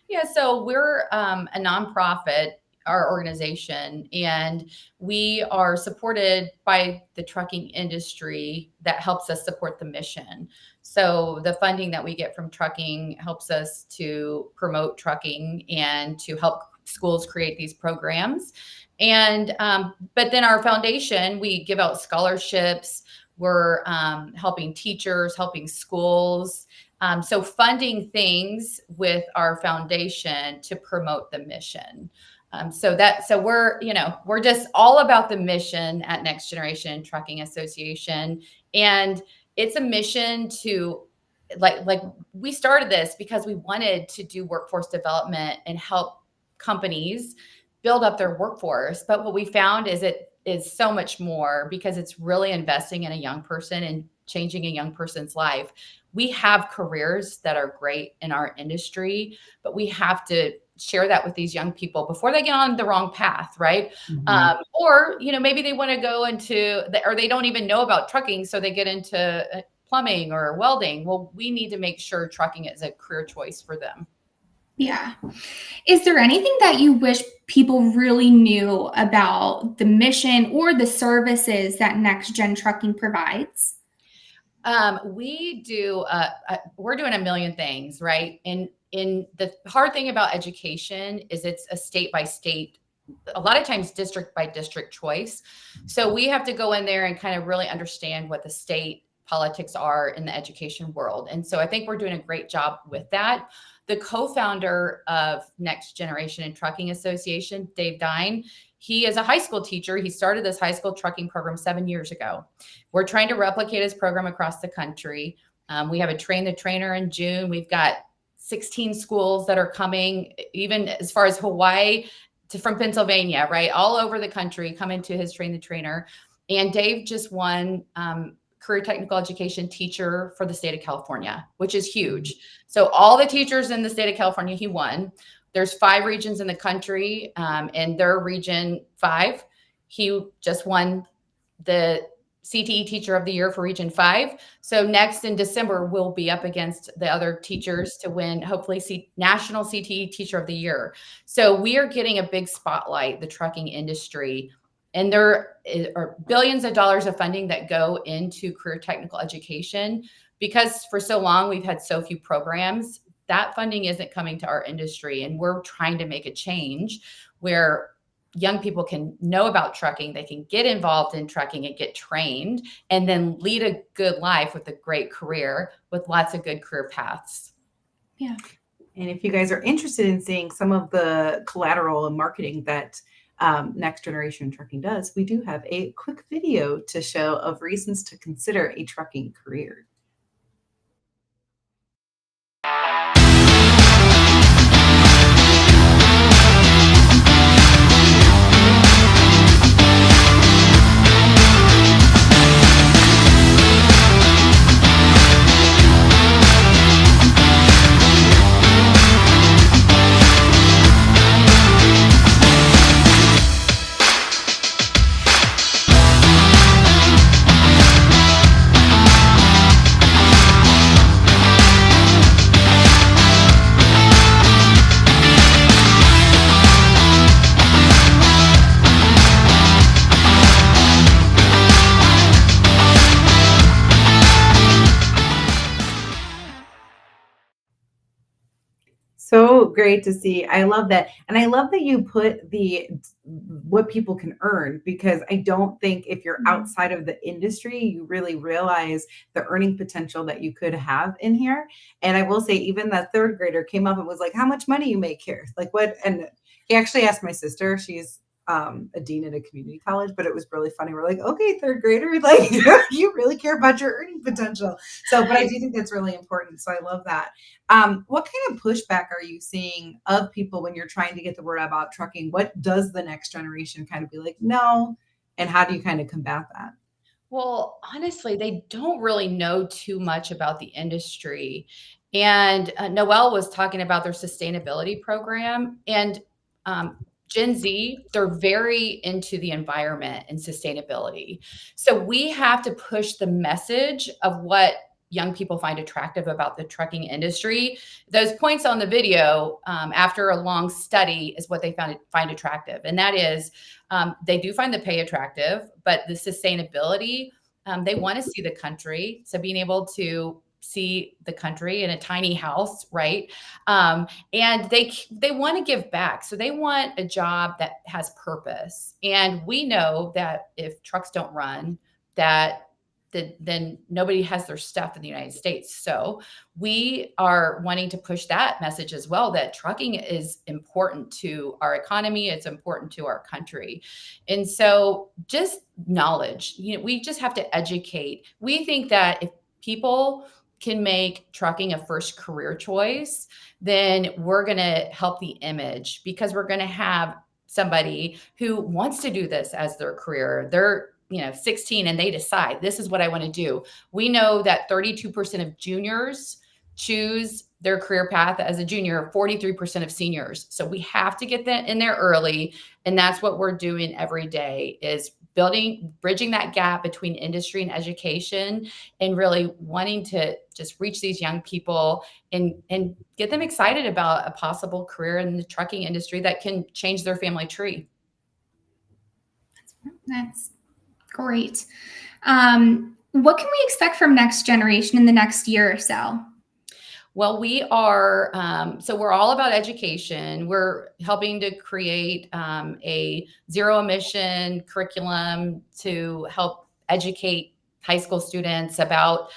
Yeah, so we're a nonprofit, our organization, and we are supported by the trucking industry that helps us support the mission. So the funding that we get from trucking helps us to promote trucking and to help schools create these programs. And but then our foundation, we give out scholarships. We're helping teachers, helping schools. So funding things with our foundation to promote the mission. So we're just all about the mission at Next Generation Trucking Association. And it's a mission to like we started this because we wanted to do workforce development and help companies build up their workforce. But what we found is it is so much more, because it's really investing in a young person and changing a young person's life. We have careers that are great in our industry, but we have to share that with these young people before they get on the wrong path, right? Or, maybe they want to go into, or they don't even know about trucking, so they get into plumbing or welding. Well, we need to make sure trucking is a career choice for them. Yeah. Is there anything that you wish people really knew about the mission or the services that Next Gen Trucking provides? We're doing a million things, right? And the hard thing about education is it's a state by state, a lot of times district by district choice. So we have to go in there and kind of really understand what the state politics are in the education world. And so I think we're doing a great job with that. The co-founder of Next Generation and Trucking Association, Dave Dine, he is a high school teacher. He started this high school trucking program 7 years ago. We're trying to replicate his program across the country. We have a Train the Trainer in June. We've got 16 schools that are coming, even as far as Hawaii from Pennsylvania, right? All over the country coming to his Train the Trainer. And Dave just won Career Technical Education Teacher for the state of California, which is huge. So all the teachers in the state of California, he won. There's 5 regions in the country, and their region 5, he just won the CTE Teacher of the Year for Region 5. So next in December, we'll be up against the other teachers to win, hopefully, National CTE Teacher of the Year. So we are getting a big spotlight, the trucking industry. And there are billions of dollars of funding that go into career technical education, because for so long we've had so few programs. That funding isn't coming to our industry, and we're trying to make a change where young people can know about trucking, they can get involved in trucking and get trained, and then lead a good life with a great career with lots of good career paths. Yeah. And if you guys are interested in seeing some of the collateral and marketing that Next Generation Trucking does, we do have a quick video to show of reasons to consider a trucking career. So great to see. I love that. And I love that you put what people can earn, because I don't think if you're outside of the industry, you really realize the earning potential that you could have in here. And I will say, even that 3rd grader came up and was like, how much money you make here? Like what? And he actually asked my sister, she's a dean at a community college, but it was really funny. We're like, okay, 3rd grader, like you really care about your earning potential. So, but I do think that's really important. So I love that. What kind of pushback are you seeing of people when you're trying to get the word out about trucking? What does the next generation kind of be like, no? And how do you kind of combat that? Well, honestly, they don't really know too much about the industry. And Noelle was talking about their sustainability program, and Gen Z, they're very into the environment and sustainability. So we have to push the message of what young people find attractive about the trucking industry. Those points on the video, after a long study, is what they find attractive. And that is, they do find the pay attractive, but the sustainability, they want to see the country. So being able to see the country in a tiny house, right? And they want to give back. So they want a job that has purpose. And we know that if trucks don't run, then nobody has their stuff in the United States. So we are wanting to push that message as well, that trucking is important to our economy. It's important to our country. And so just knowledge, we just have to educate. We think that if people can make trucking a first career choice, then we're going to help the image, because we're going to have somebody who wants to do this as their career. They're 16 and they decide, this is what I want to do. We know that 32% of juniors choose their career path as a junior, 43% of seniors. So we have to get that in there early. And that's what we're doing every day, is bridging that gap between industry and education, and really wanting to just reach these young people and get them excited about a possible career in the trucking industry that can change their family tree. That's great. What can we expect from Next Generation in the next year or so? Well, we are, so we're all about education. We're helping to create a zero emission curriculum to help educate high school students about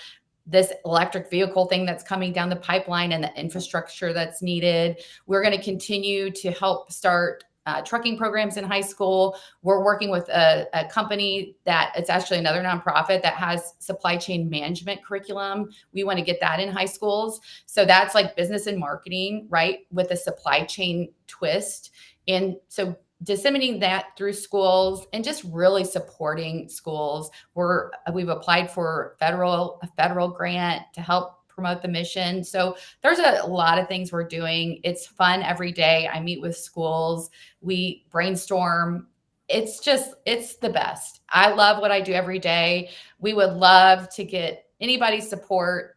this electric vehicle thing that's coming down the pipeline and the infrastructure that's needed. We're going to continue to help start trucking programs in high school. We're working with a company that it's actually another nonprofit that has supply chain management curriculum. We want to get that in high schools. So that's like business and marketing, right, with a supply chain twist. And so disseminating that through schools and just really supporting schools. We've applied for a federal grant to help promote the mission. So there's a lot of things we're doing. It's fun every day. I meet with schools. We brainstorm. It's the best. I love what I do every day. We would love to get anybody's support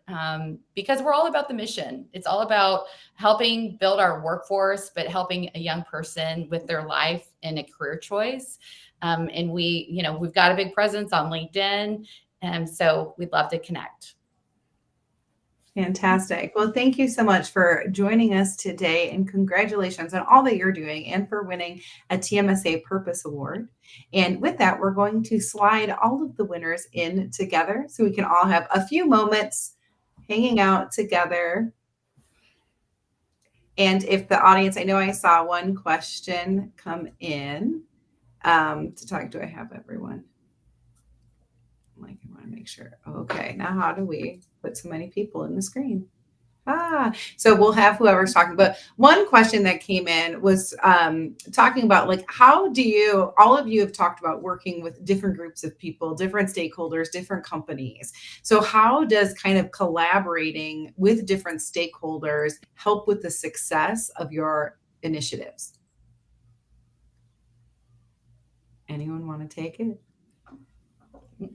because we're all about the mission. It's all about helping build our workforce, but helping a young person with their life and a career choice. And we've got a big presence on LinkedIn. And so we'd love to connect. Fantastic. Well, thank you so much for joining us today, and congratulations on all that you're doing and for winning a TMSA Purpose Award. And with that, we're going to slide all of the winners in together so we can all have a few moments hanging out together. And if the audience, I know I saw one question come in to talk. Do I have everyone? I want to make sure. Okay, now how do we put so many people in the screen? So we'll have whoever's talking. But one question that came in was talking about, like, how do you, all of you have talked about working with different groups of people, different stakeholders, different companies. So how does kind of collaborating with different stakeholders help with the success of your initiatives? Anyone want to take it?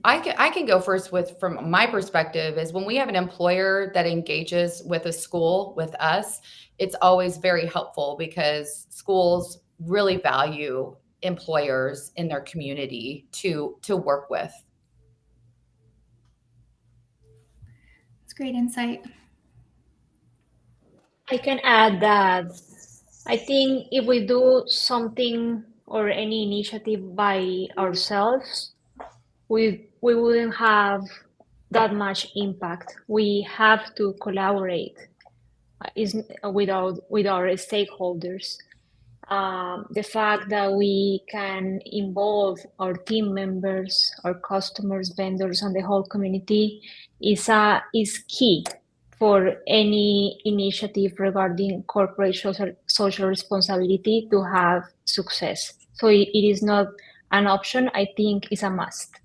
I can go first from my perspective, is when we have an employer that engages with a school, with us, it's always very helpful because schools really value employers in their community to work with. That's great insight. I can add that I think if we do something or any initiative by ourselves, we wouldn't have that much impact. We have to collaborate with our stakeholders. The fact that we can involve our team members, our customers, vendors, and the whole community is key for any initiative regarding corporate social responsibility to have success. So it is not an option. I think it's a must.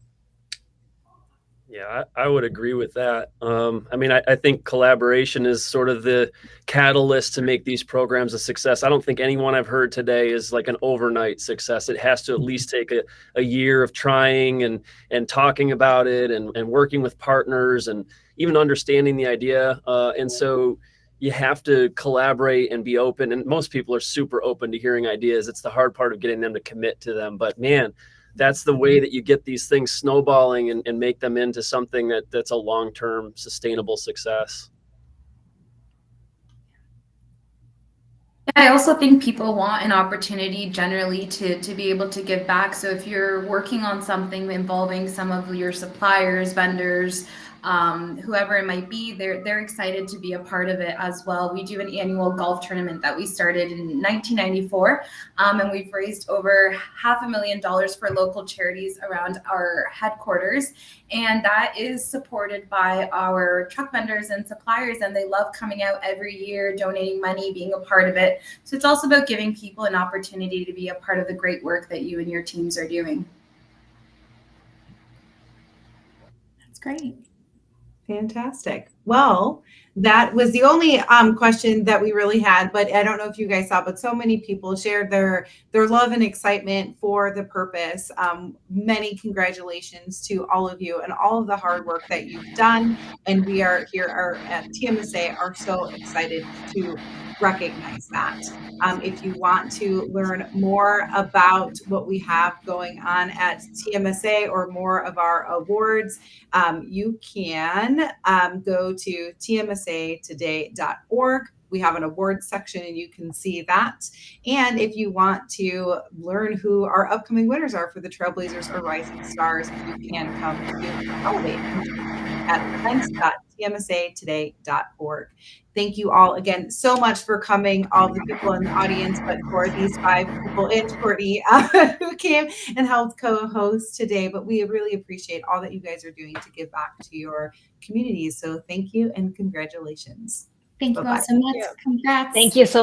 Yeah, I would agree with that. I think collaboration is sort of the catalyst to make these programs a success. I don't think anyone I've heard today is like an overnight success. It has to at least take a year of trying and talking about it and working with partners and even understanding the idea. And so you have to collaborate and be open. And most people are super open to hearing ideas. It's the hard part of getting them to commit to them. But man, that's the way that you get these things snowballing and make them into something that's a long-term sustainable success. I also think people want an opportunity generally to be able to give back. So if you're working on something involving some of your suppliers, vendors, whoever it might be, they're excited to be a part of it as well. We do an annual golf tournament that we started in 1994, and we've raised over $500,000 for local charities around our headquarters, and that is supported by our truck vendors and suppliers, and they love coming out every year, donating money, being a part of it. So it's also about giving people an opportunity to be a part of the great work that you and your teams are doing. That's great. Fantastic. Well, that was the only question that we really had, but I don't know if you guys saw, but so many people shared their love and excitement for the purpose. Many congratulations to all of you and all of the hard work that you've done. And we are here at TMSA are so excited to recognize that. If you want to learn more about what we have going on at TMSA or more of our awards, you can go to tmsatoday.org. We have an awards section and you can see that. And if you want to learn who our upcoming winners are for the Trailblazers or Rising Stars, you can come to Elevate at events.tmsatoday.org. Thank you all again so much for coming, all the people in the audience, but for these 5 people and Courtney who came and helped co-host today. But we really appreciate all that you guys are doing to give back to your communities. So thank you and congratulations. Thank you all so much. Congrats. Thank you so